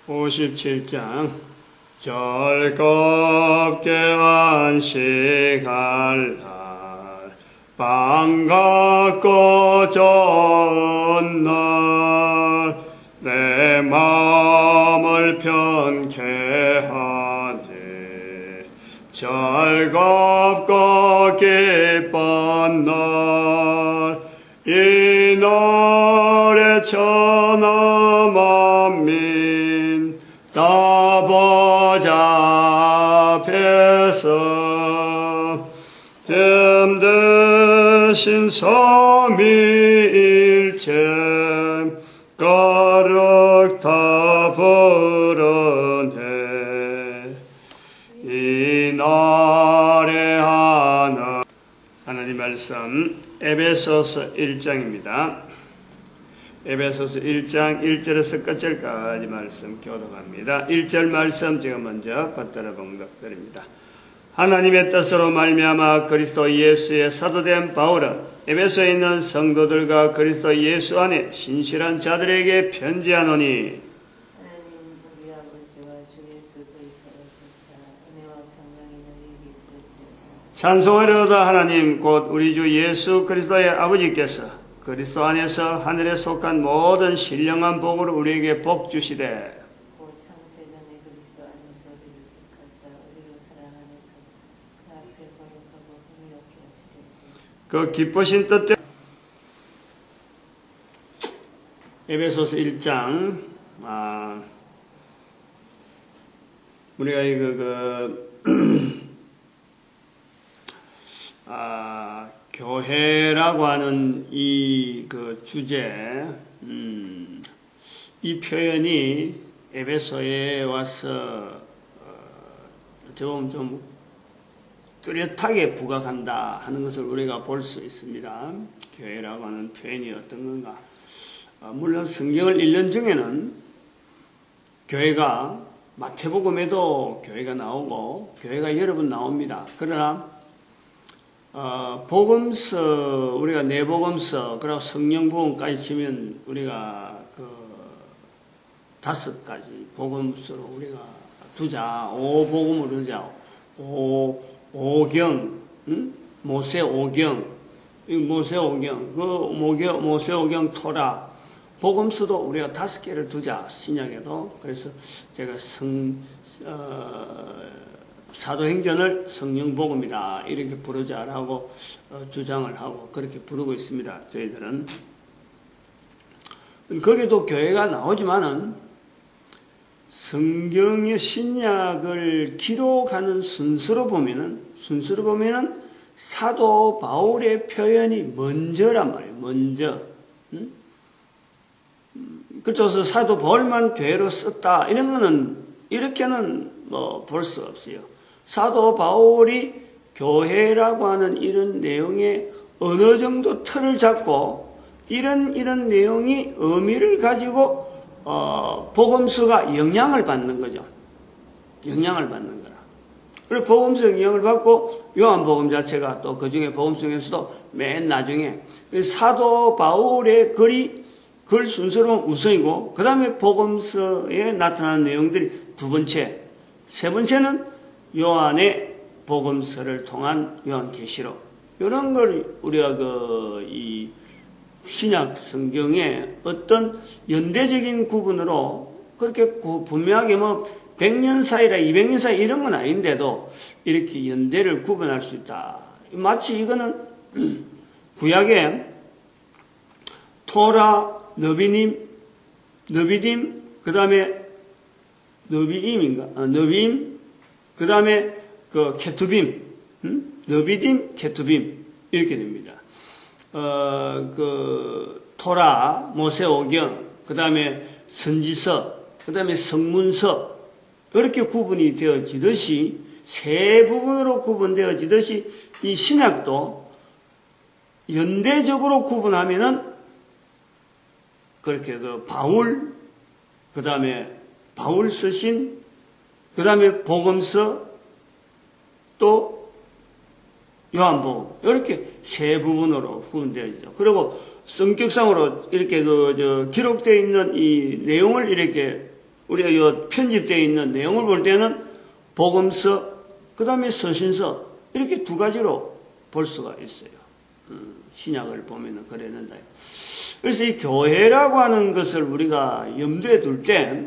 57장 즐겁게 안식할 날 반갑고 좋은 날 내 마음을 편케 하네 즐겁고 기쁜 날 이 날에 천하 만민 다 보좌 앞에서 됨되신 삼위일체 거룩 다 부르네 이 날에 하나님 말씀 에베소서 1장입니다. 에베소서 1장 1절에서 끝절까지 말씀 교독합니다. 1절 말씀 제가 먼저 받들어 봉독드립니다. 하나님의 뜻으로 말미암아 그리스도 예수의 사도된 바울은 에베소에 있는 성도들과 그리스도 예수 안에 신실한 자들에게 편지하노니 하나님 우리 아버지와 주 예수 그리스도로 조차 은혜와 평강이 너희에게 있을지어다. 찬송하려다 하나님 곧 우리 주 예수 그리스도의 아버지께서 그리스도 안에서 하늘에 속한 모든 신령한 복을 우리에게 복 주시되 곧 창세전에 그리스도 안에서 우리를 택하사 우리로 사랑 안에서 그 앞에 거룩하고 흥미롭게 하시리니 그 기쁘신 뜻대로 에베소서 1장 우리가 이거 교회라고 하는 이 주제, 이 표현이 에베소에 와서 좀 뚜렷하게 부각한다 하는 것을 우리가 볼 수 있습니다. 교회라고 하는 표현이 어떤 건가? 물론 성경을 읽는 중에는 교회가 마태복음에도 교회가 나오고 교회가 여러 번 나옵니다. 그러나 복음서, 우리가 내복음서, 그리고 성령복음까지 치면 우리가 5가지 복음서로 우리가 두자. 5복음으로 두자. 5경, 모세오경, 모세오경, 모세오경 토라. 복음서도 우리가 5개를 두자. 신약에도. 그래서 제가 사도행전을 성령복음이다 이렇게 부르자라고 주장을 하고 그렇게 부르고 있습니다. 저희들은 거기도 교회가 나오지만은 성경의 신약을 기록하는 순서로 보면은 사도 바울의 표현이 먼저란 말이에요. 먼저. 그래서 사도 바울만 교회로 썼다 이런 거는 이렇게는 볼 수 없어요. 사도 바울이 교회라고 하는 이런 내용에 어느 정도 틀을 잡고 이런 내용이 의미를 가지고 복음서가 영향을 받는 거죠. 영향을 받는 거라. 그리고 복음서 영향을 받고 요한복음 자체가 또 그 중에 복음 중에서도 맨 나중에 사도 바울의 글 순서로 우선이고 그 다음에 복음서에 나타나는 내용들이 두 번째, 세 번째는 요한의 복음서를 통한 요한계시록 이런 걸 우리가 이 신약 성경에 어떤 연대적인 구분으로 그렇게 분명하게 100년 사이라 200년 사이 이런 건 아닌데도 이렇게 연대를 구분할 수 있다. 마치 이거는 구약에 토라, 너비딤, 그 다음에 너비임, 그 다음에 케투빔, 너비딤, 케투빔, 이렇게 됩니다. 토라, 모세오경, 그 다음에 선지서, 그 다음에 성문서, 이렇게 구분이 되어지듯이, 세 부분으로 구분되어지듯이, 이 신약도 연대적으로 구분하면은, 그렇게 바울, 그 다음에 바울 쓰신, 그 다음에 복음서, 또 요한복음, 이렇게 세 부분으로 구분되어 있죠. 그리고 성격상으로 이렇게 기록되어 있는 이 내용을 이렇게 우리가 요 편집되어 있는 내용을 볼 때는 복음서, 그 다음에 서신서, 이렇게 두 가지로 볼 수가 있어요. 신약을 보면은 그랬는데. 그래서 이 교회라고 하는 것을 우리가 염두에 둘 때,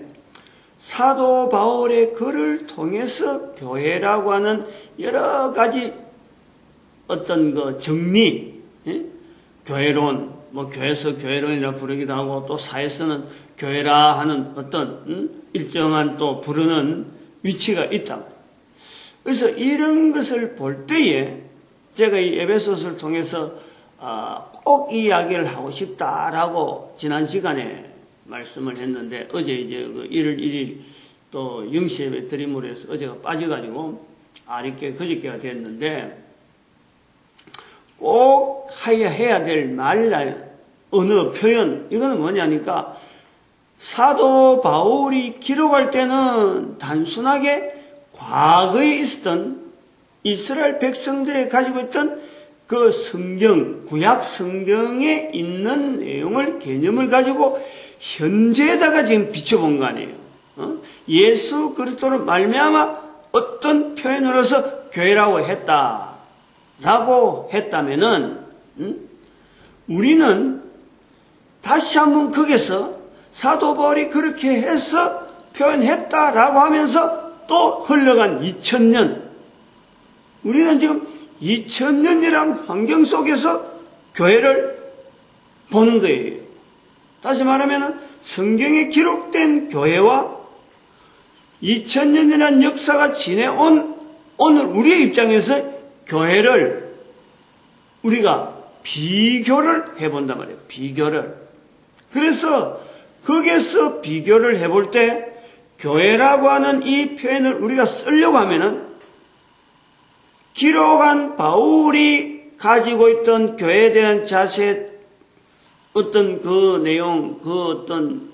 사도 바울의 글을 통해서 교회라고 하는 여러 가지 어떤 그 정리, 예? 교회론, 뭐 교회에서 교회론이라 부르기도 하고 또 사회에서는 교회라 하는 어떤 일정한 또 부르는 위치가 있다. 그래서 이런 것을 볼 때에 제가 이 에베소서를 통해서 꼭 이 이야기를 하고 싶다라고 지난 시간에 말씀을 했는데 어제 이제 그 1월 1일 또 영시예배 드림으로 해서 어제가 빠져가지고 아쉽게 그저께가 됐는데 꼭 해야 될 말, 언어, 표현, 이거는 뭐냐니까 사도 바울이 기록할 때는 단순하게 과거에 있었던 이스라엘 백성들이 가지고 있던 그 성경, 구약 성경에 있는 내용을, 개념을 가지고 현재에다가 지금 비춰본 거 아니에요. 예수 그리스도로 말미암아 어떤 표현으로서 교회라고 했다라고 했다면은 우리는 다시 한번 거기서 사도 바울이 그렇게 해서 표현했다라고 하면서 또 흘러간 2000년, 우리는 지금 2000년이란 환경 속에서 교회를 보는 거예요. 다시 말하면 성경에 기록된 교회와 2000년이라는 역사가 지내온 오늘 우리의 입장에서 교회를 우리가 비교를 해본단 말이에요. 비교를. 그래서 거기에서 비교를 해볼 때 교회라고 하는 이 표현을 우리가 쓰려고 하면은 기록한 바울이 가지고 있던 교회에 대한 자세, 어떤 그 내용, 그 어떤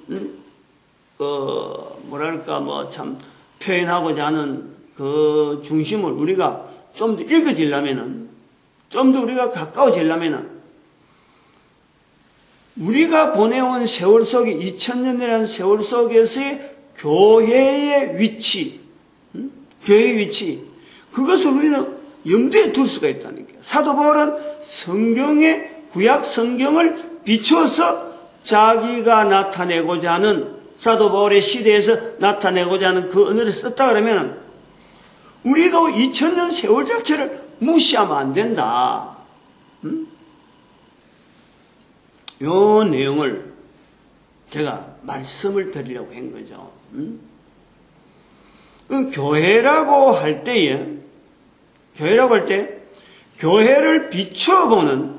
뭐랄까 뭐 참 표현하고자 하는 그 중심을 우리가 좀 더 읽어지려면은, 좀 더 우리가 가까워지려면은 우리가 보내온 세월 속에 2000년이라는 세월 속에서의 교회의 위치, 교회의 위치, 그것을 우리는 염두에 둘 수가 있다는 거예요. 사도 바울은 성경의 구약 성경을 비추어서 자기가 나타내고자 하는, 사도 바울의 시대에서 나타내고자 하는 그 언어를 썼다 그러면 우리도 2000년 세월 자체를 무시하면 안 된다. 요 내용을 제가 말씀을 드리려고 한 거죠. 그럼 교회라고 할 때에, 교회를 비춰보는,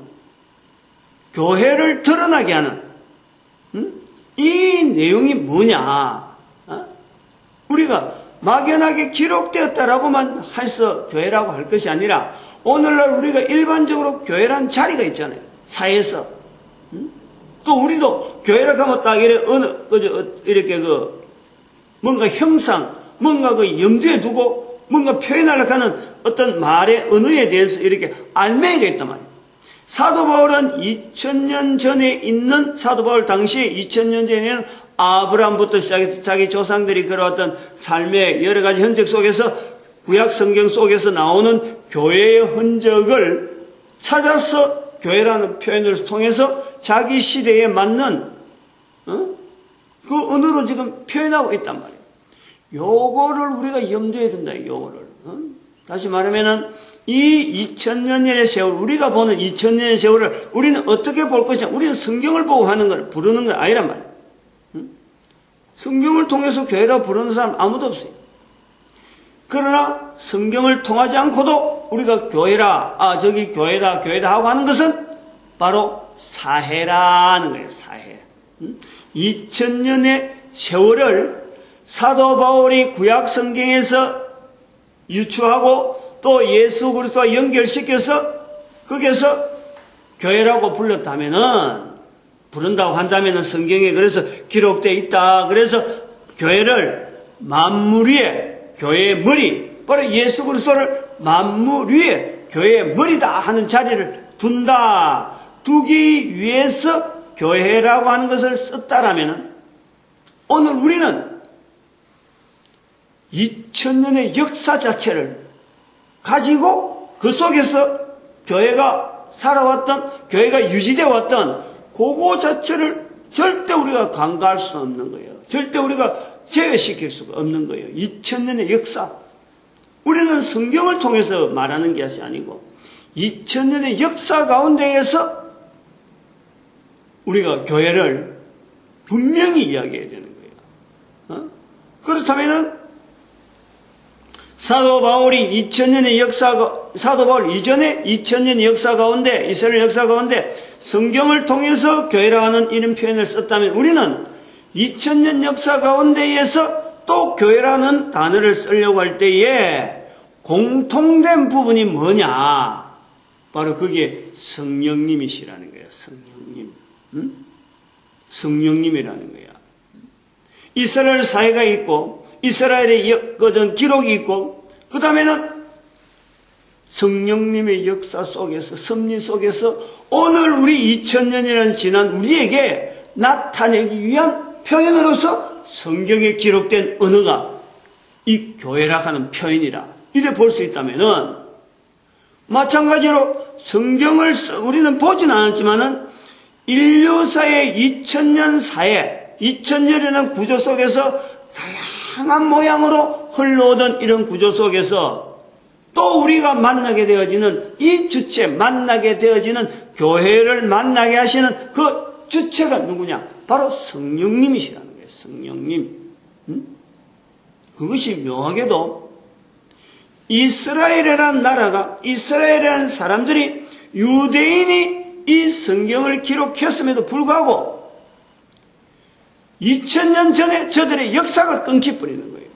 교회를 드러나게 하는 이 내용이 뭐냐? 우리가 막연하게 기록되었다라고만 해서 교회라고 할 것이 아니라 오늘날 우리가 일반적으로 교회란 자리가 있잖아요. 사회에서. 또 우리도 교회라고 하면 딱 이렇게 뭔가 형상, 뭔가 염두에 두고 뭔가 표현하려고 하는 어떤 말의 언어에 대해서 이렇게 알맹이가 있단 말이에요. 사도 바울은 2000년 전에 있는, 사도 바울 당시에 2000년 전에는 아브라함부터 시작해서 자기 조상들이 걸어왔던 삶의 여러 가지 흔적 속에서, 구약 성경 속에서 나오는 교회의 흔적을 찾아서 교회라는 표현을 통해서 자기 시대에 맞는 그 언어로 지금 표현하고 있단 말이에요. 요거를 우리가 염두에 둔다. 요거를. 다시 말하면은 이 2000년의 세월, 우리가 보는 2000년의 세월을 우리는 어떻게 볼 것이냐. 우리는 성경을 보고 하는 걸, 부르는 건 아니란 말이에요. 성경을 통해서 교회라고 부르는 사람 아무도 없어요. 그러나 성경을 통하지 않고도 우리가 교회라, 저기 교회다 하고 하는 것은 바로 사회라는 거예요. 사회. 2000년의 세월을 사도 바울이 구약 성경에서 유추하고 또 예수 그리스도와 연결시켜서 거기에서 교회라고 부른다고 한다면은 성경에 그래서 기록되어 있다. 그래서 교회를 만물 위에, 교회의 머리, 바로 예수 그리스도를 만물 위에 교회의 머리다 하는 자리를 두기 위해서 교회라고 하는 것을 썼다라면은 오늘 우리는 2000년의 역사 자체를 가지고 그 속에서 교회가 살아왔던, 교회가 유지되어 왔던 그거 자체를 절대 우리가 간과할 수는 없는 거예요. 절대 우리가 제외시킬 수가 없는 거예요. 2000년의 역사. 우리는 성경을 통해서 말하는 것이 아니고 2000년의 역사 가운데에서 우리가 교회를 분명히 이야기해야 되는 거예요. 그렇다면은 사도 바울이 2000년의 역사, 사도 바울 이전에 2000년의 역사 가운데, 이스라엘 역사 가운데 성경을 통해서 교회라 하는 이런 표현을 썼다면 우리는 2000년 역사 가운데에서 또 교회라는 단어를 쓰려고 할 때에 공통된 부분이 뭐냐? 바로 그게 성령님이시라는 거예요. 성령님. 성령님이라는 거야. 이스라엘 사회가 있고 이스라엘의 기록이 있고 그 다음에는 성령님의 역사 속에서 섭리 속에서 오늘 우리 2000년이라는 지난 우리에게 나타내기 위한 표현으로서 성경에 기록된 언어가 이 교회라 하는 표현이라 이래 볼 수 있다면은 마찬가지로 성경을 우리는 보진 않았지만은 인류사의 2000년 사회 2000년이라는 구조 속에서 다양한 모양으로 흘러오던 이런 구조 속에서 또 우리가 만나게 되어지는 이 주체, 만나게 되어지는 교회를 만나게 하시는 그 주체가 누구냐? 바로 성령님이시라는 거예요. 성령님. 그것이 묘하게도 이스라엘이라는 나라가, 이스라엘이라는 사람들이 유대인이 이 성경을 기록했음에도 불구하고 2000년 전에 저들의 역사가 끊겨버리는 거예요.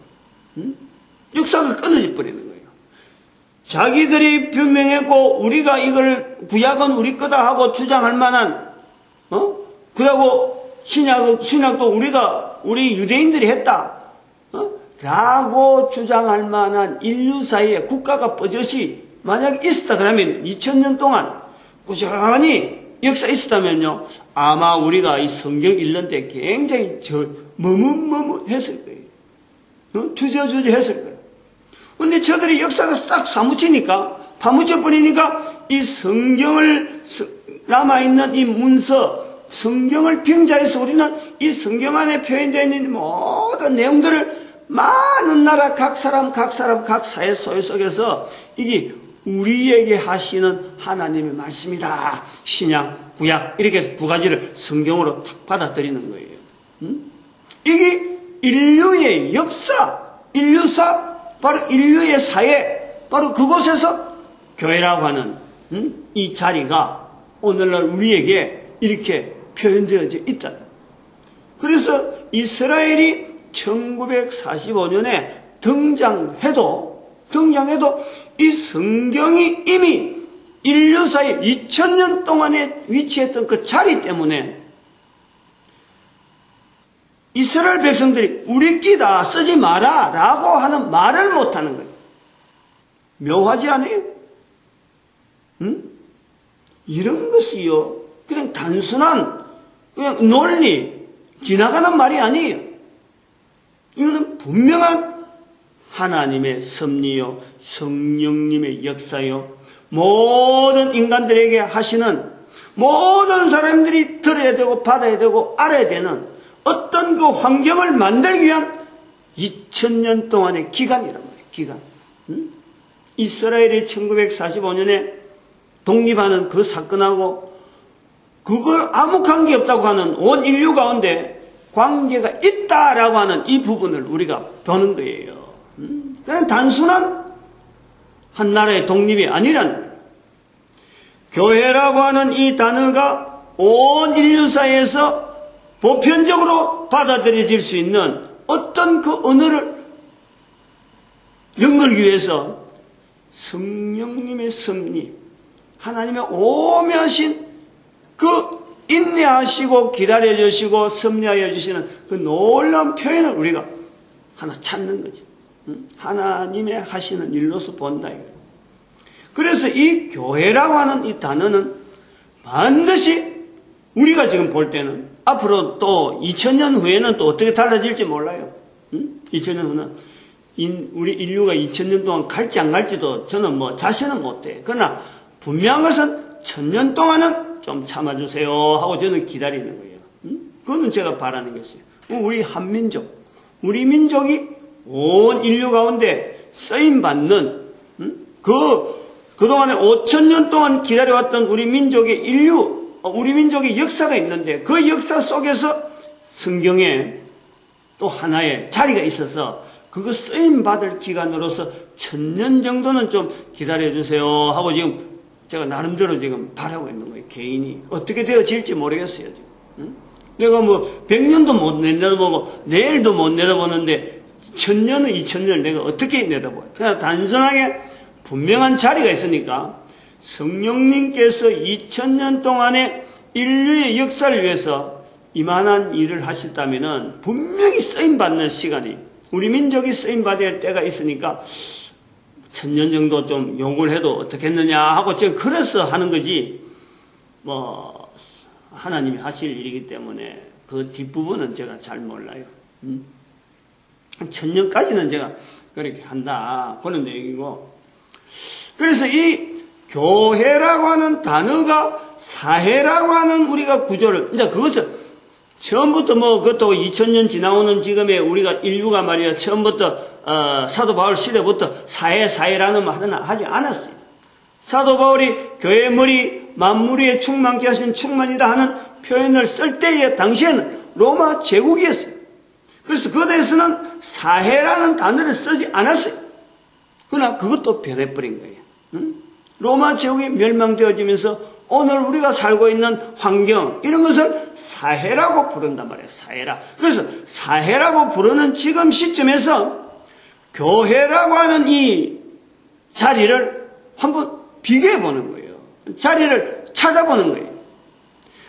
역사가 끊어져 버리는 거예요. 자기들이 변명했고 우리가 이걸 구약은 우리 거다 하고 주장할 만한 그리고 신약도 우리 유대인들이 했다 라고 주장할 만한 인류 사이에 국가가 뻗어시 만약 있었다 그러면 2000년 동안 꾸준히 역사 있었다면요 아마 우리가 이 성경 읽는데 굉장히 머뭇머뭇했을 거예요. 주저주저 했을 거예요. 근데 저들이 역사가 싹 파묻혀 버리니까 이 성경을 남아있는 이 문서 성경을 병자해서 우리는 이 성경 안에 표현되어 있는 모든 내용들을 많은 나라 각 사람 각 사회 소유 속에서 이게 우리에게 하시는 하나님의 말씀이다. 신약, 구약 이렇게 해서 두 가지를 성경으로 탁 받아들이는 거예요. 이게 인류의 역사, 인류사, 바로 인류의 사회, 바로 그곳에서 교회라고 하는 이 자리가 오늘날 우리에게 이렇게 표현되어져 있다. 그래서 이스라엘이 1945년에 등장해도 이 성경이 이미 인류사의 2000년 동안에 위치했던 그 자리 때문에 이스라엘 백성들이 우리 끼다 쓰지 마라 라고 하는 말을 못하는 거예요. 묘하지 않아요? 이런 것이요 그냥 단순한 그냥 논리 지나가는 말이 아니에요. 이거는 분명한 하나님의 섭리요 성령님의 역사요 모든 인간들에게 하시는 모든 사람들이 들어야 되고 받아야 되고 알아야 되는 어떤 그 환경을 만들기 위한 2000년 동안의 기간이란 말이에요. 기간. 이스라엘이 1945년에 독립하는 그 사건하고 그걸 아무 관계 없다고 하는 온 인류 가운데 관계가 있다라고 하는 이 부분을 우리가 보는 거예요. 그냥 단순한 한 나라의 독립이 아니란 교회라고 하는 이 단어가 온 인류사에서 보편적으로 받아들여질 수 있는 어떤 그 언어를 연결하기 위해서 성령님의 섭리, 하나님의 오묘하신 그 인내하시고 기다려주시고 섭리하여 주시는 그 놀라운 표현을 우리가 하나 찾는 거죠. 하나님의 하시는 일로서 본다. 그래서 이 교회라고 하는 이 단어는 반드시 우리가 지금 볼 때는 앞으로 또 2000년 후에는 또 어떻게 달라질지 몰라요. 2000년 후는 우리 인류가 2000년 동안 갈지 안 갈지도 저는 뭐 자신은 못해. 그러나 분명한 것은 1000년 동안은 좀 참아주세요 하고 저는 기다리는 거예요. 그거는 제가 바라는 것이에요. 우리 한민족, 우리 민족이 온 인류 가운데 쓰임받는 그동안에 5000년 동안 기다려왔던 우리 민족의 우리 민족의 역사가 있는데 그 역사 속에서 성경에 또 하나의 자리가 있어서 그거 쓰임받을 기간으로서 1000년 정도는 좀 기다려주세요 하고 지금 제가 나름대로 지금 바라고 있는 거예요. 개인이. 어떻게 되어질지 모르겠어요. 지금. 내가 뭐 100년도 못 내다보고 내일도 못 내다보는데 1000년은 2000년을 내가 어떻게 내다봐요. 그냥 단순하게 분명한 자리가 있으니까 성령님께서 2000년 동안의 인류의 역사를 위해서 이만한 일을 하셨다면은 분명히 쓰임받는 시간이 우리 민족이 쓰임받아야 할 때가 있으니까 1000년 정도 좀 욕을 해도 어떻겠느냐 하고 제가 그래서 하는 거지 뭐 하나님이 하실 일이기 때문에 그 뒷부분은 제가 잘 몰라요. 1000년까지는 제가 그렇게 한다 그런 내용이고 그래서 이 교회라고 하는 단어가 사회라고 하는 우리가 구조를 이제 그것을 처음부터 뭐 그것도 2000년 지나오는 지금의 우리가 인류가 말이야 처음부터 사도 바울 시대부터 사회라는 말은 하지 않았어요. 사도 바울이 교회의 머리 만물에 충만케 하신 충만이다 하는 표현을 쓸 때에 당시에는 로마 제국이었어요. 그래서 그것에서는 사회라는 단어를 쓰지 않았어요. 그러나 그것도 변해버린 거예요. 로마 제국이 멸망되어지면서 오늘 우리가 살고 있는 환경 이런 것을 사회라고 부른단 말이에요. 사회라. 그래서 사회라고 부르는 지금 시점에서 교회라고 하는 이 자리를 한번 비교해 보는 거예요. 자리를 찾아보는 거예요.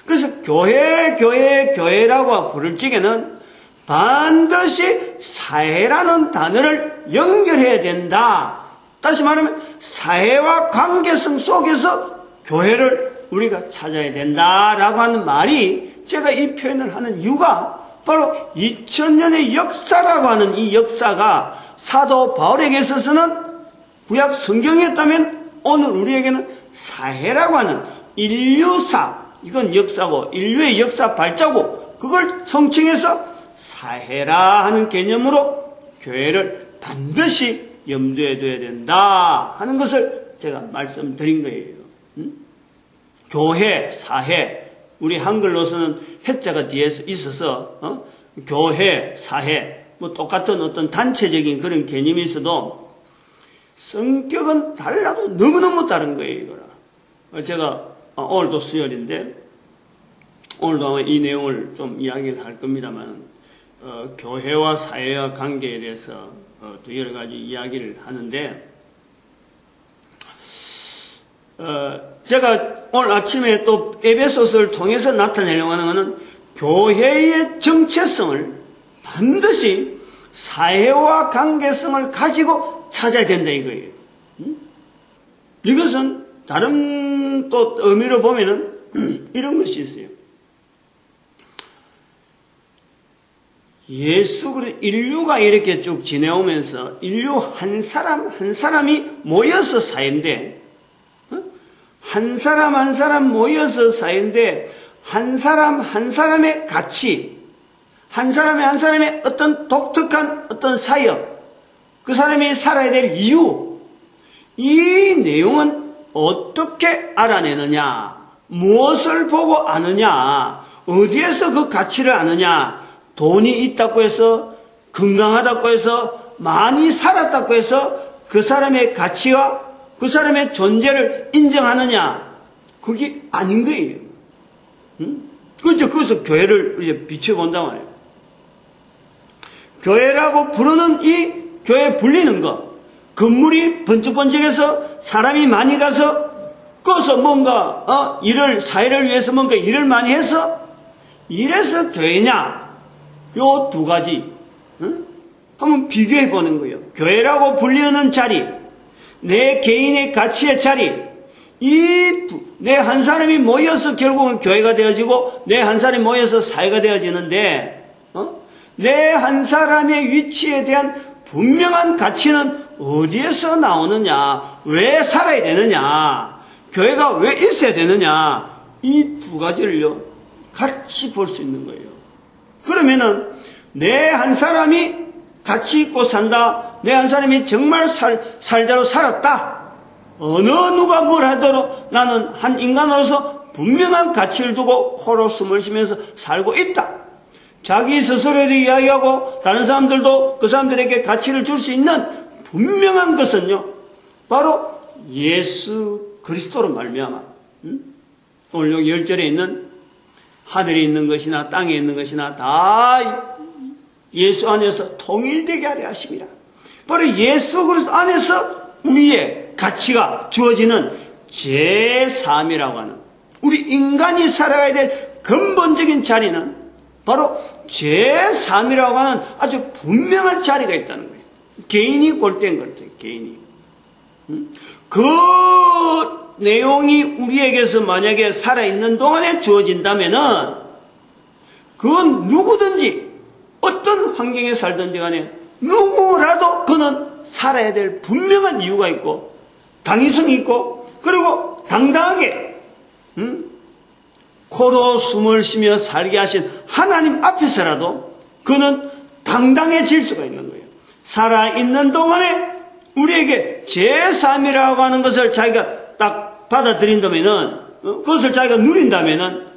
그래서 교회라고 부를 적에는 반드시 사회라는 단어를 연결해야 된다. 다시 말하면 사회와 관계성 속에서 교회를 우리가 찾아야 된다라고 하는 말이 제가 이 표현을 하는 이유가 바로 2000년의 역사라고 하는 이 역사가 사도 바울에게 있어서는 구약 성경이었다면 오늘 우리에게는 사회라고 하는 인류사 이건 역사고 인류의 역사 발자국 그걸 성칭해서 사회라 하는 개념으로 교회를 반드시 염두에 둬야 된다 하는 것을 제가 말씀드린 거예요. 교회, 사회, 우리 한글로서는 해자가 뒤에 있어서 교회, 사회 뭐 똑같은 어떤 단체적인 그런 개념이 있어도 성격은 달라도 너무너무 다른 거예요. 이거라. 제가 오늘도 수요일인데 오늘도 이 내용을 좀 이야기를 할 겁니다만 교회와 사회와 관계에 대해서 또 여러 가지 이야기를 하는데 제가 오늘 아침에 또 에베소서를 통해서 나타내려고 하는 것은 교회의 정체성을 반드시 사회와 관계성을 가지고 찾아야 된다 이거예요. 이것은 다른 또 의미로 보면은 이런 것이 있어요. 인류가 이렇게 쭉 지내오면서 인류 한 사람 한 사람이 모여서 사회인데 한 사람 한 사람 모여서 사회인데 한 사람 한 사람의 가치 한 사람의 어떤 독특한 어떤 사역 그 사람이 살아야 될 이유 이 내용은 어떻게 알아내느냐 무엇을 보고 아느냐 어디에서 그 가치를 아느냐 돈이 있다고 해서 건강하다고 해서 많이 살았다고 해서 그 사람의 가치와 그 사람의 존재를 인정하느냐 그게 아닌 거예요. 그렇죠. 그래서 교회를 이제 비춰본단 말이에요. 교회라고 부르는 이 교회 불리는 것 건물이 번쩍번쩍해서 사람이 많이 가서 거기서 뭔가 사회를 위해서 뭔가 일을 많이 해서 이래서 교회냐 요 두 가지 한번 비교해 보는 거예요. 교회라고 불리는 자리 내 개인의 가치의 자리 내 한 사람이 모여서 결국은 교회가 되어지고 내 한 사람이 모여서 사회가 되어지는데 내 한 사람의 위치에 대한 분명한 가치는 어디에서 나오느냐, 왜 살아야 되느냐, 교회가 왜 있어야 되느냐, 이 두 가지를요 같이 볼 수 있는 거예요. 그러면은 내 한 사람이 가치 있고 산다, 내 한 사람이 정말 살대로 살았다, 어느 누가 뭘 하더라도 나는 한 인간으로서 분명한 가치를 두고 코로 숨을 쉬면서 살고 있다, 자기 스스로에도 이야기하고 다른 사람들도 그 사람들에게 가치를 줄 수 있는 분명한 것은요 바로 예수 그리스도로 말미암아. 오늘 여기 10절에 있는 하늘에 있는 것이나 땅에 있는 것이나 다 예수 안에서 통일되게 하려 하심이라. 바로 예수 그리스도 안에서 우리의 가치가 주어지는 제3이라고 하는, 우리 인간이 살아가야 될 근본적인 자리는 바로 제3이라고 하는 아주 분명한 자리가 있다는 거예요. 개인이 골때인 거예요. 개인이. 그 내용이 우리에게서 만약에 살아있는 동안에 주어진다면은 그건 누구든지 어떤 환경에 살든지 간에 누구라도 그는 살아야 될 분명한 이유가 있고 당위성이 있고, 그리고 당당하게 코로 숨을 쉬며 살게 하신 하나님 앞에서라도 그는 당당해질 수가 있는 거예요. 살아있는 동안에 우리에게 제3이라고 하는 것을 자기가 딱 받아들인다면은, 그것을 자기가 누린다면은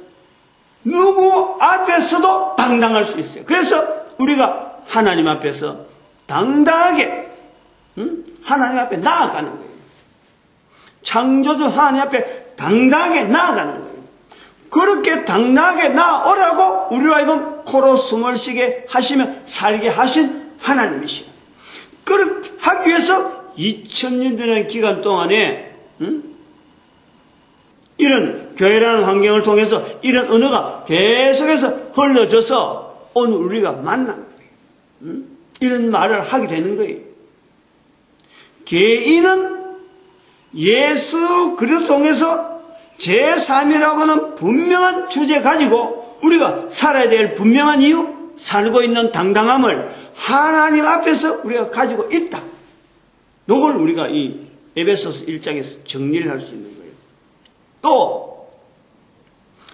누구 앞에서도 당당할 수 있어요. 그래서 우리가 하나님 앞에서 당당하게 하나님 앞에 나아가는 거예요. 창조주 하나님 앞에 당당하게 나아가는 거예요. 그렇게 당당하게 나아오라고 우리로 하여금 코로 숨을 쉬게 하시며 살게 하신 하나님이시오. 그렇게 하기 위해서 2000년 되는 기간 동안에 이런 교회라는 환경을 통해서 이런 언어가 계속해서 흘러져서 오늘 우리가 만난 거예요. 이런 말을 하게 되는 거예요. 개인은 예수 그리스도 통해서 제3이라고 하는 분명한 주제 가지고 우리가 살아야 될 분명한 이유, 살고 있는 당당함을 하나님 앞에서 우리가 가지고 있다. 이걸 우리가 이 에베소서 1장에서 정리를 할 수 있는 거예요. 또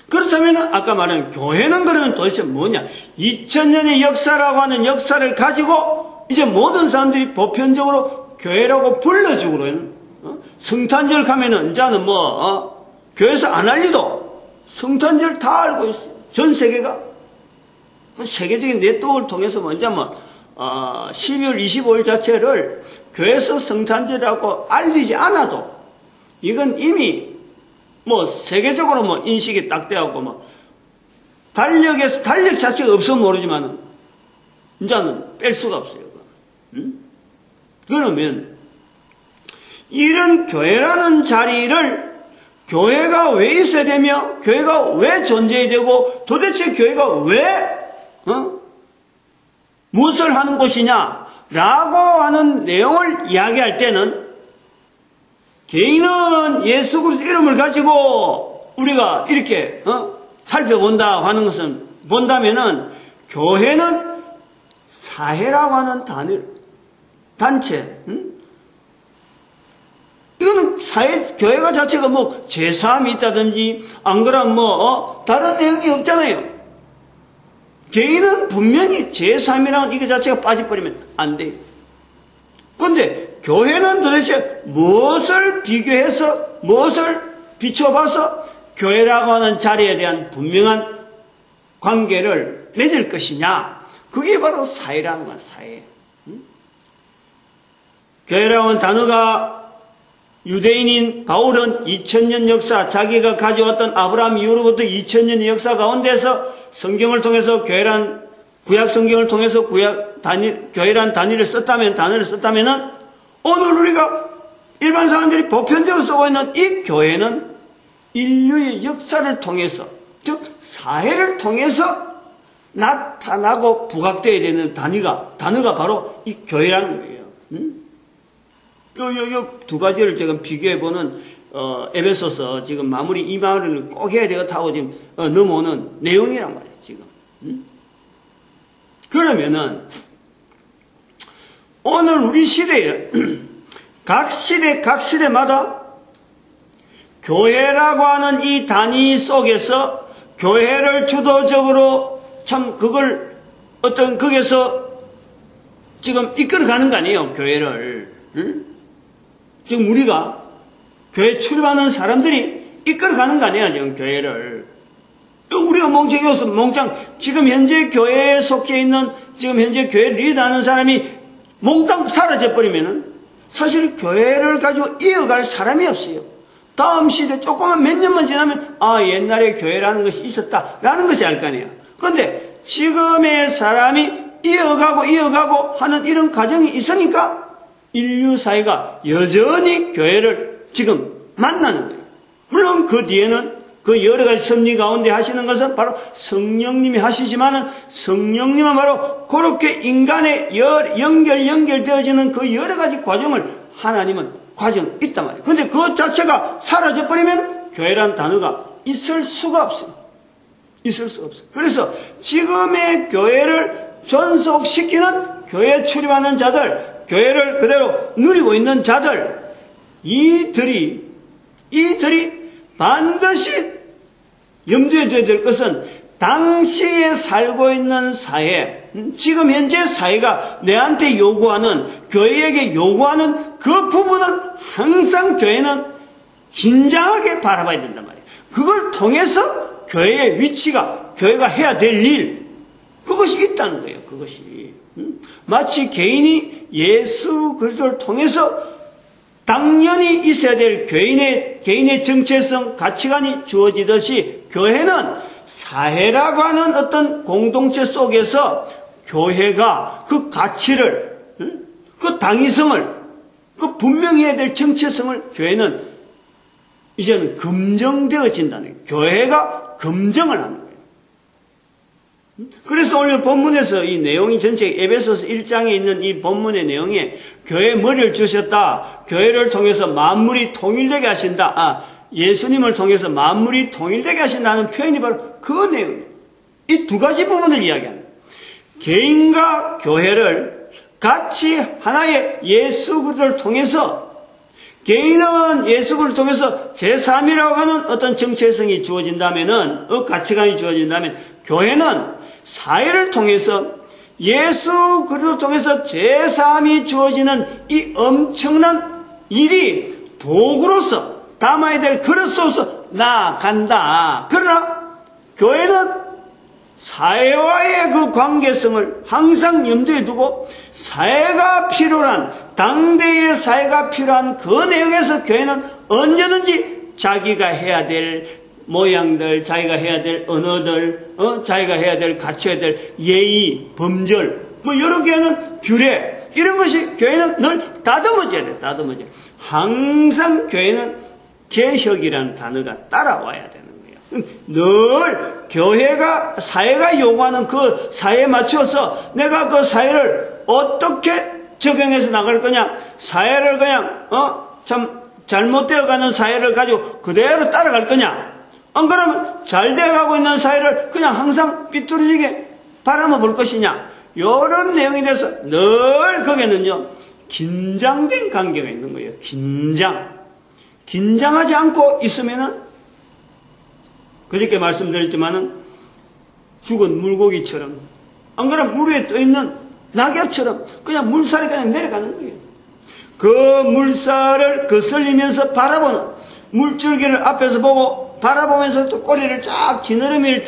그렇다면 아까 말한 교회는 그러면 도대체 뭐냐? 2000년의 역사라고 하는 역사를 가지고 이제 모든 사람들이 보편적으로 교회라고 불러주고는 성탄절 가면은 이제는 교회에서 안 알리도 성탄절 다 알고 있어요. 전 세계가 세계적인 네트워크를 통해서 먼저 12월 25일 자체를 교회에서 성탄절이라고 알리지 않아도 이건 이미 세계적으로 인식이 딱 되었고 달력 자체가 없으면 모르지만 이제는 뺄 수가 없어요. 그러면 이런 교회라는 자리를 교회가 왜 있어야 되며 교회가 왜 존재해야 되고 도대체 교회가 왜 무엇을 하는 곳이냐라고 하는 내용을 이야기할 때는 개인은 예수 그리스도 이름을 가지고 우리가 이렇게 살펴본다 하는 것은 본다면은 교회는 사회라고 하는 단체, 이거는 교회가 자체가 제3이 있다든지 안 그러면 다른 내용이 없잖아요. 개인은 분명히 제3이라는 이거 자체가 빠져버리면 안 돼요. 그런데 교회는 도대체 무엇을 비교해서 무엇을 비춰봐서 교회라고 하는 자리에 대한 분명한 관계를 맺을 것이냐? 그게 바로 사회라는 거야, 사회. 교회라고 하는 단어가 유대인인 바울은 2000년 역사, 자기가 가져왔던 아브라함 이후로부터 2000년의 역사 가운데서 성경을 통해서 구약 성경을 통해서 교회란 단어를 썼다면은 오늘 우리가 일반 사람들이 보편적으로 쓰고 있는 이 교회는 인류의 역사를 통해서, 즉 사회를 통해서 나타나고 부각되어야 되는 단어가 바로 이 교회라는 거예요. 요 두 가지를 지금 비교해보는, 에베소서 지금 마무리 이 말을 꼭 해야 되겠다고 지금 넘어오는 내용이란 말이에요, 지금. 그러면은, 오늘 우리 시대에 각 시대마다 교회라고 하는 이 단위 속에서 교회를 주도적으로 참 그걸 어떤 거기서 지금 이끌어가는 거 아니에요, 교회를. 응? 지금 우리가 교회 출입하는 사람들이 이끌어가는 거 아니에요, 지금 교회를. 우리가 몽땅 지금 현재 교회에 속해 있는 지금 현재 교회를 리드하는 사람이 몽땅 사라져 버리면은 사실 교회를 가지고 이어갈 사람이 없어요. 다음 시대 조금만 몇 년만 지나면 옛날에 교회라는 것이 있었다라는 것이 알 거 아니에요. 그런데 지금의 사람이 이어가고 하는 이런 과정이 있으니까 인류 사회가 여전히 교회를 지금 만나는 거예요. 물론 그 뒤에는 그 여러 가지 섭리 가운데 하시는 것은 바로 성령님이 하시지만은 성령님은 바로 그렇게 인간의 연결되어지는 그 여러 가지 과정을 하나님은 과정이 있단 말이에요. 그런데 그 자체가 사라져버리면 교회란 단어가 있을 수가 없어요. 있을 수 없어요. 그래서 지금의 교회를 존속시키는 교회에 출입하는 자들, 교회를 그대로 누리고 있는 자들, 이들이 반드시 염두에 둬야 될 것은 당시에 살고 있는 사회, 지금 현재 사회가 내한테 요구하는, 교회에게 요구하는 그 부분은 항상 교회는 긴장하게 바라봐야 된단 말이에요. 그걸 통해서 교회의 위치가, 교회가 해야 될 일, 그것이 있다는 거예요. 그것이. 마치 개인이 예수 그리스도를 통해서 당연히 있어야 될 개인의 정체성, 가치관이 주어지듯이 교회는 사회라고 하는 어떤 공동체 속에서 교회가 그 가치를, 그 당위성을, 그 분명히 해야 될 정체성을 교회는 이제는 검증되어진다는 거예요. 교회가 검증을 하는 거예요. 그래서 오늘 본문에서 이 내용이 전체 에베소서 1장에 있는 이 본문의 내용에 교회의 머리를 주셨다. 교회를 통해서 만물이 통일되게 하신다. 예수님을 통해서 만물이 통일되게 하신다는 표현이 바로 그 내용이에요. 이 두 가지 부분을 이야기합니다. 개인과 교회를 같이 하나의 예수 그리스도를 통해서, 개인은 예수 그리스도를 통해서 제3이라고 하는 어떤 정체성이 주어진다면은, 가치관이 주어진다면, 교회는 사회를 통해서 예수 그리스도를 통해서 제3이 주어지는 이 엄청난 일이 도구로서 담아야 될 그릇으로서 나아간다. 그러나 교회는 사회와의 그 관계성을 항상 염두에 두고 사회가 필요한, 당대의 사회가 필요한 그 내용에서 교회는 언제든지 자기가 해야 될 모양들, 자기가 해야 될 언어들, 자기가 해야 될, 갖춰야 될 예의, 범절, 이렇게 하는 규례, 이런 것이 교회는 늘 다듬어져야 돼, 다듬어져야 돼. 항상 교회는 개혁이라는 단어가 따라와야 되는 거예요. 늘 교회가, 사회가 요구하는 그 사회에 맞춰서 내가 그 사회를 어떻게 적용해서 나갈 거냐, 사회를 그냥, 참 잘못되어 가는 사회를 가지고 그대로 따라갈 거냐, 안 그러면 잘 되어가고 있는 사회를 그냥 항상 삐뚤어지게 바라만 볼 것이냐, 이런 내용에 대해서 늘 거기에는요 긴장된 관계가 있는 거예요. 긴장하지 않고 있으면은 그저께 말씀드렸지만은 죽은 물고기처럼, 안 그러면 물 위에 떠 있는 낙엽처럼 그냥 물살이 그냥 내려가는 거예요. 그 물살을 거슬리면서 바라보는, 물줄기를 앞에서 보고 바라보면서 또 꼬리를 쫙 지느러미를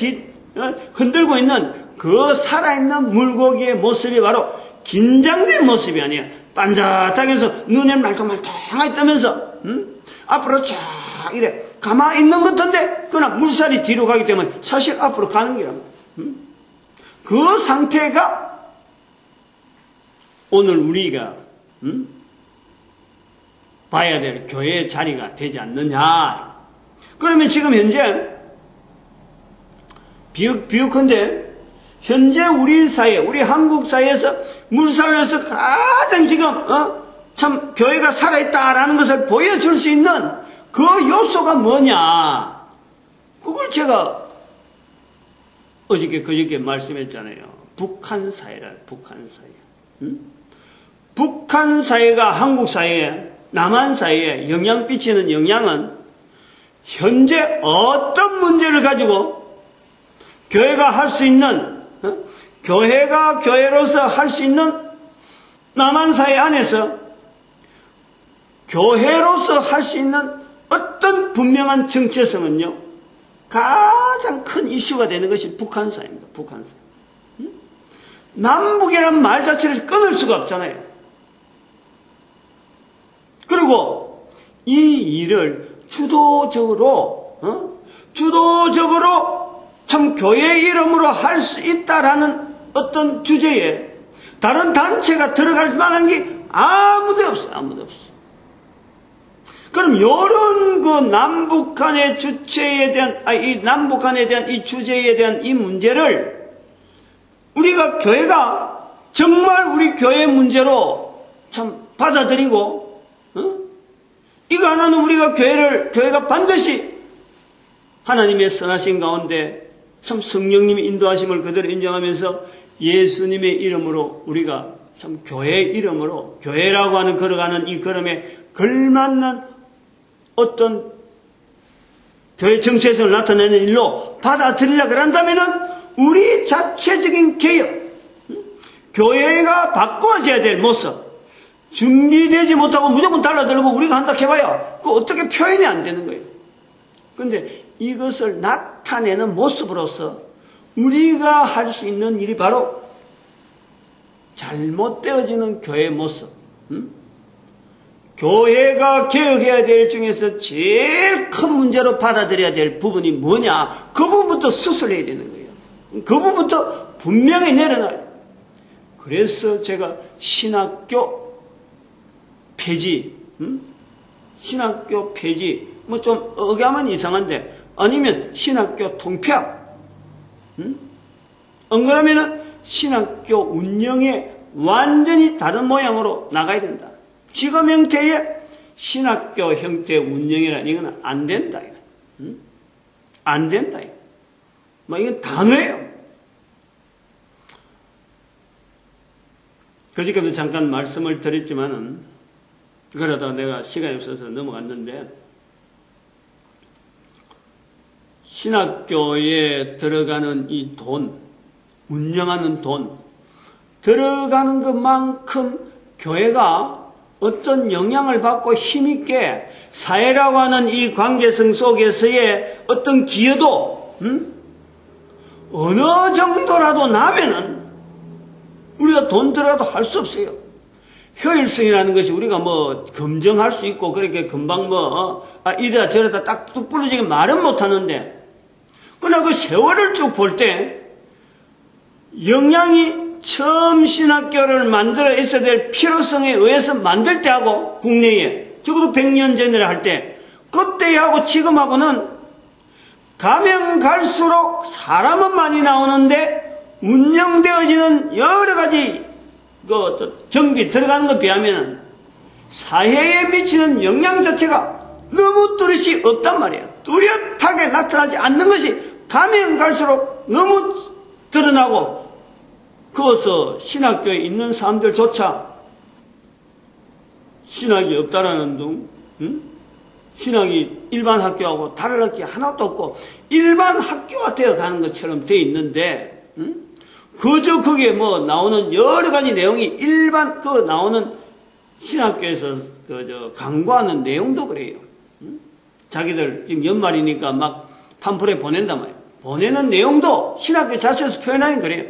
흔들고 있는 그 살아있는 물고기의 모습이 바로 긴장된 모습이 아니에요. 반듯하게 해서 눈에 말똥말똥하게 뜨면서 앞으로 쫙 이래 가만히 있는 것 같은데 그러나 물살이 뒤로 가기 때문에 사실 앞으로 가는 거란 말이에요. 그 상태가 오늘 우리가 봐야 될 교회의 자리가 되지 않느냐. 그러면 지금 현재 비유컨대 현재 우리 사회, 우리 한국 사회에서 물살로서 가장 지금 참 교회가 살아있다라는 것을 보여줄 수 있는 그 요소가 뭐냐, 그걸 제가 그저께 말씀했잖아요. 북한 사회라, 북한 사회. 북한 사회가 한국 사회에, 남한 사회에 영향 끼치는 영향은 현재 어떤 문제를 가지고 교회가 할 수 있는, 교회가 교회로서 할 수 있는 남한 사회 안에서 교회로서 할 수 있는 어떤 분명한 정체성은요, 가장 큰 이슈가 되는 것이 북한사입니다. 북한사. 남북이라는 말 자체를 끊을 수가 없잖아요. 그리고 이 일을 주도적으로 참 교회 이름으로 할 수 있다라는 어떤 주제에 다른 단체가 들어갈 만한 게 아무도 없어요. 아무도 없어요. 그럼 이런 그 남북한의 주체에 대한, 이 남북한에 대한 이 주제에 대한 이 문제를 우리가 교회가 정말 우리 교회 문제로 참 받아들이고, 이거 하나는 우리가 교회가 반드시 하나님의 선하신 가운데 참 성령님의 인도하심을 그대로 인정하면서 예수님의 이름으로 우리가 참 교회 이름으로 교회라고 하는 걸어가는 이 걸음에 걸맞는 어떤 교회 정체성을 나타내는 일로 받아들이려고 한다면은 우리 자체적인 개혁, 교회가 바꿔져야 될 모습, 준비되지 못하고 무조건 달라들고 우리가 한다 해봐야 그 어떻게 표현이 안 되는 거예요. 그런데 이것을 나타내는 모습으로서 우리가 할 수 있는 일이 바로 잘못되어지는 교회의 모습. 교회가 개혁해야 될 중에서 제일 큰 문제로 받아들여야 될 부분이 뭐냐? 그 부분부터 수술해야 되는 거예요. 그 부분부터 분명히 내려놔요. 그래서 제가 신학교 폐지, 신학교 폐지, 뭐 좀 억양은 이상한데, 아니면 신학교 통폐합, 안 그러면은 신학교 운영에 완전히 다른 모양으로 나가야 된다. 지금 형태의 신학교 형태의 운영이라는 이거는 안 된다. 안 된다. 뭐 이건 단호해요. 그저께도 잠깐 말씀을 드렸지만은, 그러다 내가 시간이 없어서 넘어갔는데, 신학교에 들어가는 이 돈, 운영하는 돈, 들어가는 것만큼 교회가 어떤 영향을 받고 힘있게 사회라고 하는 이 관계성 속에서의 어떤 기여도, 어느 정도라도 나면은 우리가 돈 들어가도 할 수 없어요. 효율성이라는 것이 우리가 뭐 검증할 수 있고 그렇게 금방 이래다 저래다 딱 뚝 부러지게 말은 못하는데, 그러나 그 세월을 쭉 볼 때 영향이 처음 신학교를 만들어 있어야 될 필요성에 의해서 만들 때하고 국내에 적어도 100년 전에 할 때 그때하고 지금하고는 가면 갈수록 사람은 많이 나오는데 운영되어지는 여러 가지 정비 들어가는 것에 비하면 사회에 미치는 영향 자체가 너무 뚜렷이 없단 말이에요. 뚜렷하게 나타나지 않는 것이 가면 갈수록 너무 드러나고, 그것서 신학교에 있는 사람들조차 신학이 없다라는 둥, 신학이 일반 학교하고 다를 게 하나도 없고 일반 학교가 되어가는 것처럼 돼 있는데, 그저 거기에 뭐 나오는 여러 가지 내용이 일반 나오는 신학교에서 강구하는 내용도 그래요. 자기들 지금 연말이니까 막 팜플렛 보낸단 말이에요. 보내는 내용도 신학교 자체에서 표현하는 그래요.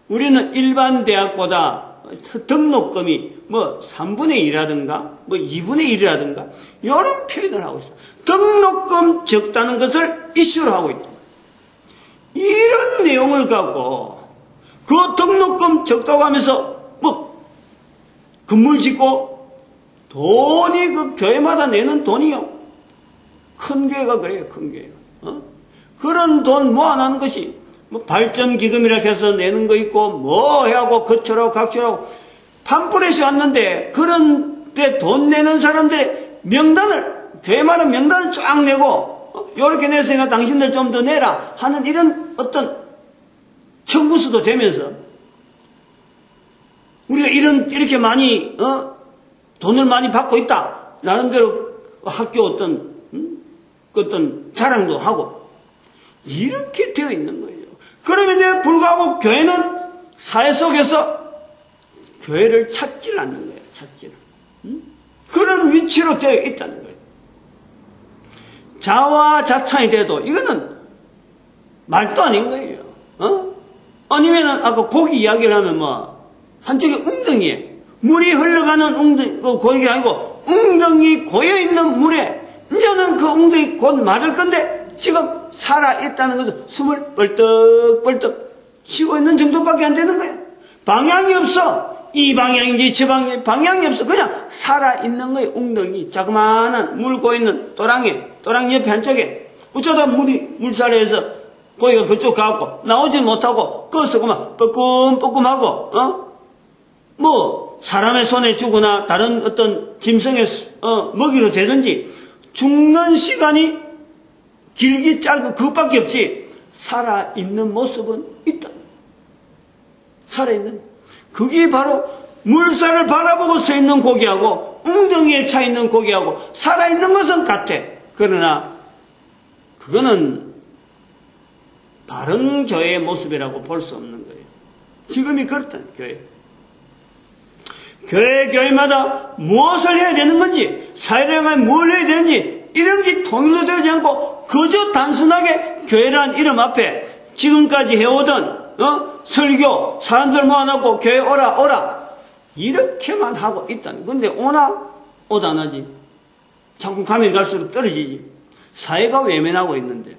우리는 일반 대학보다 등록금이 뭐 3분의 1이라든가 뭐 2분의 1이라든가 이런 표현을 하고 있어요. 등록금 적다는 것을 이슈로 하고 있다. 이런 내용을 갖고 그 등록금 적다고 하면서 뭐 건물 짓고 돈이 그 교회마다 내는 돈이요. 큰 교회가 그래요. 큰 교회가. 그런 돈 모아놓는 것이 뭐 발전기금이라 해서 내는 거 있고 뭐 해하고 거처라고 각처라고 팜플렛이 왔는데, 그런 데 돈 내는 사람들의 명단을 교회마다 명단을 쫙 내고 요렇게 냈으니까 당신들 좀 더 내라 하는 이런 어떤 청구서도 되면서 우리가 이렇게 많이 돈을 많이 받고 있다. 나름대로 학교 어떤 자랑도 하고 이렇게 되어 있는 거예요. 그럼에도 불구하고 교회는 사회 속에서 교회를 찾질 않는 거예요. 찾지를. 그런 위치로 되어 있다는 거예요. 자화자찬이 돼도 이거는 말도 아닌 거예요. 아니면은 아까 고기 이야기를 하면 한쪽에 웅덩이에 물이 흘러가는 웅덩이, 고기가 아니고 웅덩이 고여있는 물에 이제는 그 웅덩이 곧 마를 건데 지금 살아있다는 것은 숨을 뻘떡뻘떡 쉬고 있는 정도밖에 안 되는 거예요. 방향이 없어. 이 방향인지 저 방향이 없어. 그냥 살아있는 거예요. 웅덩이. 자그마한 물 고있는 또랑이 옆에 한쪽에 어쩌다 물살에서 고기가 그쪽 가고 나오지 못하고 거기서 그만 뻐끔뻐끔하고 사람의 손에 주거나 다른 어떤 짐승의 먹이로 되든지 죽는 시간이 길기 짧고 그것밖에 없지 살아있는 모습은 있다. 살아있는 그게 바로 물살을 바라보고 서 있는 고기하고 웅덩이에 차 있는 고기하고 살아있는 것은 같아. 그러나 그거는 바른 교회의 모습이라고 볼 수 없는 거예요. 지금이 그렇다. 교회마다 무엇을 해야 되는 건지 사회를 뭘 해야 되는지 이런 게 통일로 되지 않고 그저 단순하게 교회라는 이름 앞에 지금까지 해오던 설교 사람들 모아놓고 교회 오라 이렇게만 하고 있다는. 근데 오나 안 하지. 자꾸 가면 갈수록 떨어지지. 사회가 외면하고 있는데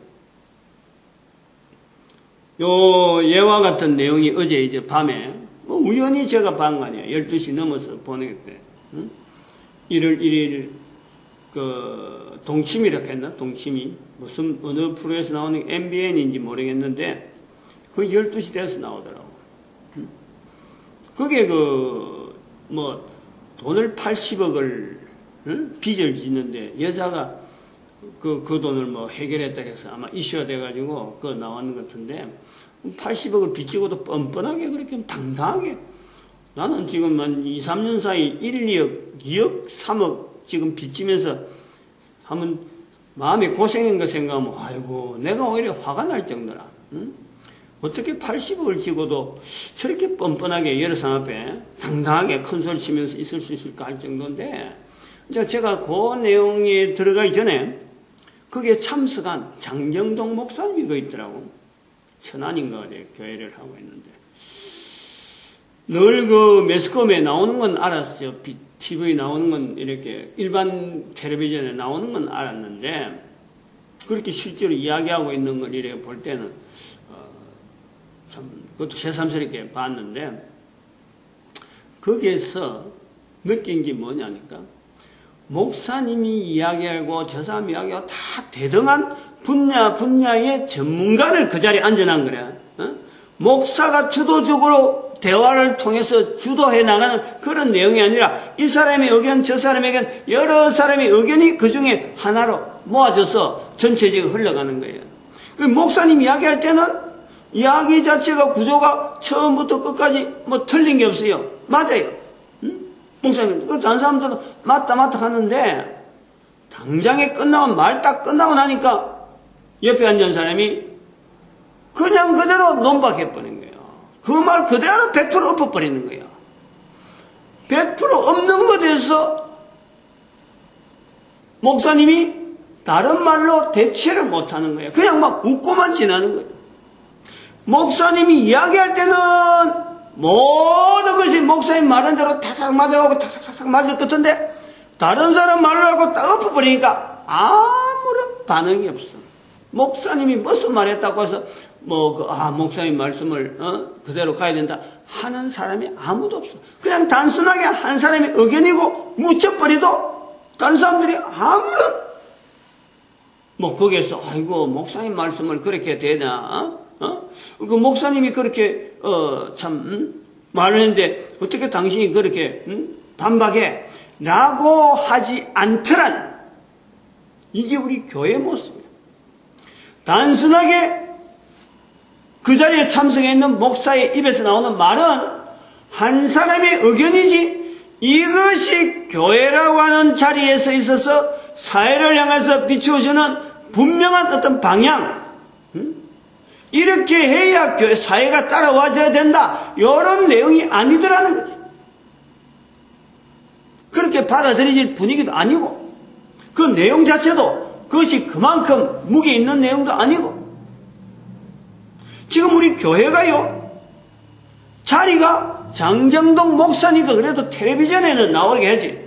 요 예와 같은 내용이 어제 이제 밤에 우연히 제가 본 거 아니에요. 12시 넘어서 보냈대. 1월 1일 동치미라고 했나? 동치미 무슨 어느 프로에서 나오는 MBN인지 모르겠는데 그 12시 돼서 나오더라고. 그게 돈을 80억을 빚을 짓는데 여자가 그 돈을 해결했다 해서 아마 이슈가 돼가지고 그거 나왔는 것 같은데 80억을 빚지고도 뻔뻔하게 그렇게 당당하게 나는 지금 한 2, 3년 사이 1, 2억, 2억, 3억 지금 빚지면서 하면 마음이 고생한 거 생각하면 아이고 내가 오히려 화가 날 정도라. 어떻게 80억을 지고도 저렇게 뻔뻔하게 여러 사람 앞에 당당하게 큰 소리 치면서 있을 수 있을까 할 정도인데 제가 그 내용에 들어가기 전에 거기에 참석한 장정동 목사님이 그 있더라고. 천안인가 어디 교회를 하고 있는데 늘 그 매스컴에 나오는 건 알았어요. TV 나오는 건 이렇게 일반 텔레비전에 나오는 건 알았는데 그렇게 실제로 이야기하고 있는 걸 이렇게 볼 때는 참 그것도 새삼스럽게 봤는데 거기에서 느낀 게 뭐냐니까 목사님이 이야기하고 저 사람 이야기하고 다 대등한 분야의 전문가를 그 자리에 앉아놓은 거래. 목사가 주도적으로 대화를 통해서 주도해 나가는 그런 내용이 아니라 이 사람의 의견 저 사람의 의견 여러 사람의 의견이 그 중에 하나로 모아져서 전체적으로 흘러가는 거예요. 목사님 이야기할 때는 이야기 자체가 구조가 처음부터 끝까지 틀린 게 없어요. 맞아요. 목사님 다른 사람들도 맞다 하는데 당장에 말 딱 끝나고 나니까 옆에 앉은 사람이 그냥 그대로 논박해버린 거예요. 그 말 그대로 100% 엎어버리는 거예요. 100% 없는 것에 대해서 목사님이 다른 말로 대체를 못하는 거예요. 그냥 막 웃고만 지나는 거예요. 목사님이 이야기할 때는 모든 것이 목사님 말한 대로 탁탁 맞아가고 탁탁 맞을 것 같은데 다른 사람 말로 하고 딱 엎어버리니까 아무런 반응이 없어. 목사님이 무슨 말 했다고 해서 목사님 말씀을 그대로 가야 된다 하는 사람이 아무도 없어. 그냥 단순하게 한 사람의 의견이고 묻혀버려도 다른 사람들이 아무런 거기에서 아이고 목사님 말씀을 그렇게 되나 그 목사님이 그렇게 말을 했는데 어떻게 당신이 그렇게 반박해 라고 하지 않더란 이게 우리 교회 모습이에요. 단순하게 그 자리에 참석해 있는 목사의 입에서 나오는 말은 한 사람의 의견이지 이것이 교회라고 하는 자리에서 있어서 사회를 향해서 비추어주는 분명한 어떤 방향, 이렇게 해야 교회 사회가 따라와줘야 된다, 이런 내용이 아니더라는 거지. 그렇게 받아들여질 분위기도 아니고, 그 내용 자체도 그것이 그만큼 무게 있는 내용도 아니고, 지금 우리 교회가요, 자리가 장정동 목사니까 그래도 텔레비전에는 나오게 하지,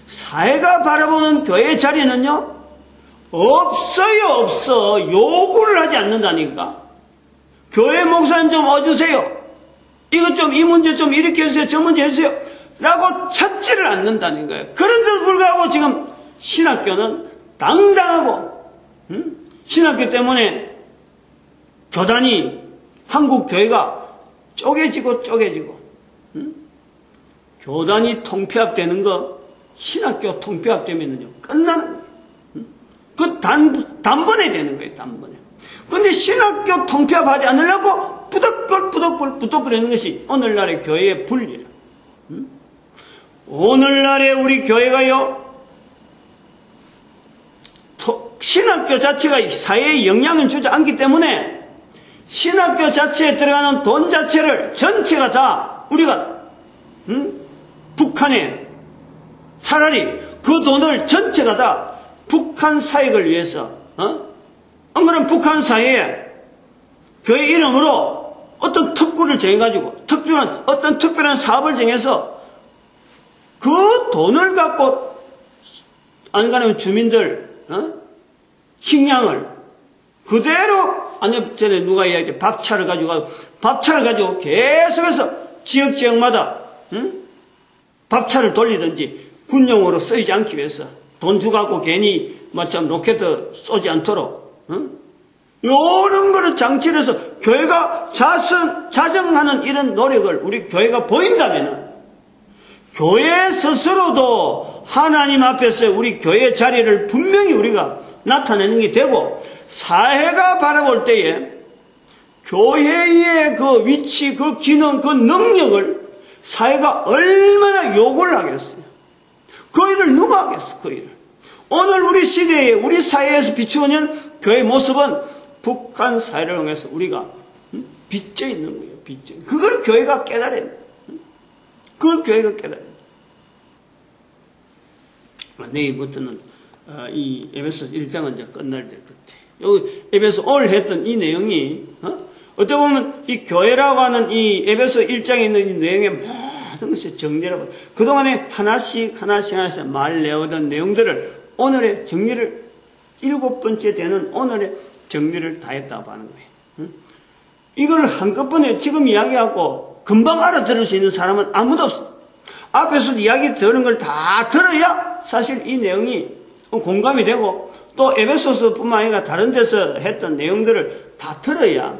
사회가 바라보는 교회의 자리는요, 없어요. 없어. 요구를 하지 않는다니까. 교회 목사님 좀 와주세요. 이것 좀, 이 문제 좀 이렇게 해주세요. 저 문제 해주세요. 라고 찾지를 않는다는 거예요. 그런데도 불구하고 지금 신학교는 당당하고, 신학교 때문에 교단이, 한국 교회가 쪼개지고, 교단이 통폐합되는 거, 신학교 통폐합되면요, 끝나는 거예요. 그 단번에 되는 거예요, 단번에. 근데 신학교 통폐합하지 않으려고 부덕거리는 것이 오늘날의 교회의 분리라. 오늘날의 우리 교회가요, 신학교 자체가 사회에 영향을 주지 않기 때문에 신학교 자체에 들어가는 돈 자체를 전체가 다 우리가, 북한에 차라리 그 돈을 전체가 다 북한 사익을 위해서, 안 그러면 북한 사회에 교회 이름으로 어떤 특구를 정해가지고, 어떤 특별한 사업을 정해서 그 돈을 갖고, 안 그러면 주민들, 식량을 그대로, 아니, 전에 누가 이야기했지, 밥차를 가지고 계속해서 지역마다, 밥차를 돌리든지 군용으로 쓰이지 않기 위해서 돈 주갖고 괜히 마침 로켓 쏘지 않도록, 이런 거를 장치를 해서 교회가 자정하는 이런 노력을 우리 교회가 보인다면, 교회 스스로도 하나님 앞에서 우리 교회의 자리를 분명히 우리가 나타내는 게 되고, 사회가 바라볼 때에 교회의 그 위치, 그 기능, 그 능력을 사회가 얼마나 요구를 하겠어요. 그 일을 누가 하겠어, 그 일을. 오늘 우리 시대에, 우리 사회에서 비추어진 교회의 모습은 북한 사회를 통해서 우리가 빚져 있는 거예요, 빚져. 그걸 교회가 깨달아야 돼요. 그걸 교회가 깨달아야 돼요. 내일부터는 이 에베소 1장은 이제 끝날 될 것 같아요. 여기 에베소 오늘 했던 이 내용이, 어떻게 보면 이 교회라고 하는 이 에베소 1장에 있는 이 내용의 모든 것이 정리라고, 그동안에 하나씩 말 내오던 내용들을 오늘의 정리를, 7번째 되는 오늘의 정리를 다 했다고 하는 거예요. 이걸 한꺼번에 지금 이야기하고 금방 알아들을 수 있는 사람은 아무도 없어. 앞에서 이야기 들은 걸 다 들어야 사실 이 내용이 공감이 되고, 또 에베소서뿐만 아니라 다른 데서 했던 내용들을 다 들어야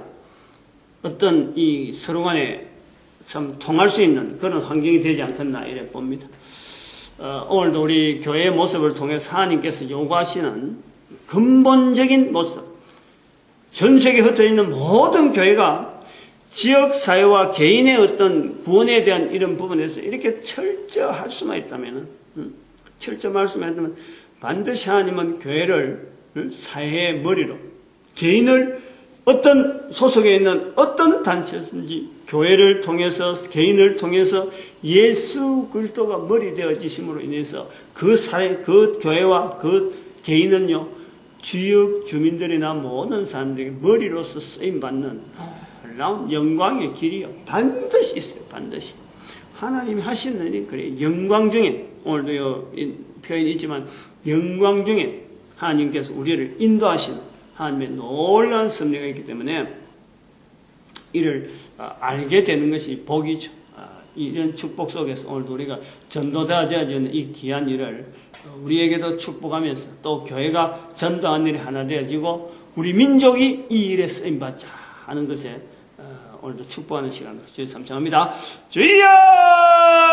어떤 이 서로 간에 참 통할 수 있는 그런 환경이 되지 않겠나 이래 봅니다. 오늘도 우리 교회의 모습을 통해서 하나님께서 요구하시는 근본적인 모습, 전 세계에 흩어져 있는 모든 교회가 지역사회와 개인의 어떤 구원에 대한 이런 부분에서 이렇게 철저할 수만 있다면, 반드시 하나님은 교회를 사회의 머리로, 개인을 어떤 소속에 있는 어떤 단체든지 교회를 통해서, 개인을 통해서 예수 그리스도가 머리 되어지심으로 인해서 그 사회, 그 교회와 그 개인은요, 지역 주민들이나 모든 사람들에게 머리로서 쓰임받는 놀라운 영광의 길이요, 반드시 있어요. 반드시 하나님이 하시는 일이 그래요. 영광 중에, 오늘도 표현이 있지만 영광 중에 하나님께서 우리를 인도하시는 하나님의 놀라운 섭리가 있기 때문에 이를 알게 되는 것이 복이죠. 이런 축복 속에서 오늘도 우리가 전도되어지는 이 귀한 일을 우리에게도 축복하면서, 또 교회가 전도하는 일이 하나 되어지고 우리 민족이 이 일에 쓰임받자 하는 것에 오늘도 축복하는 시간으로 주여 감사합니다. 주여!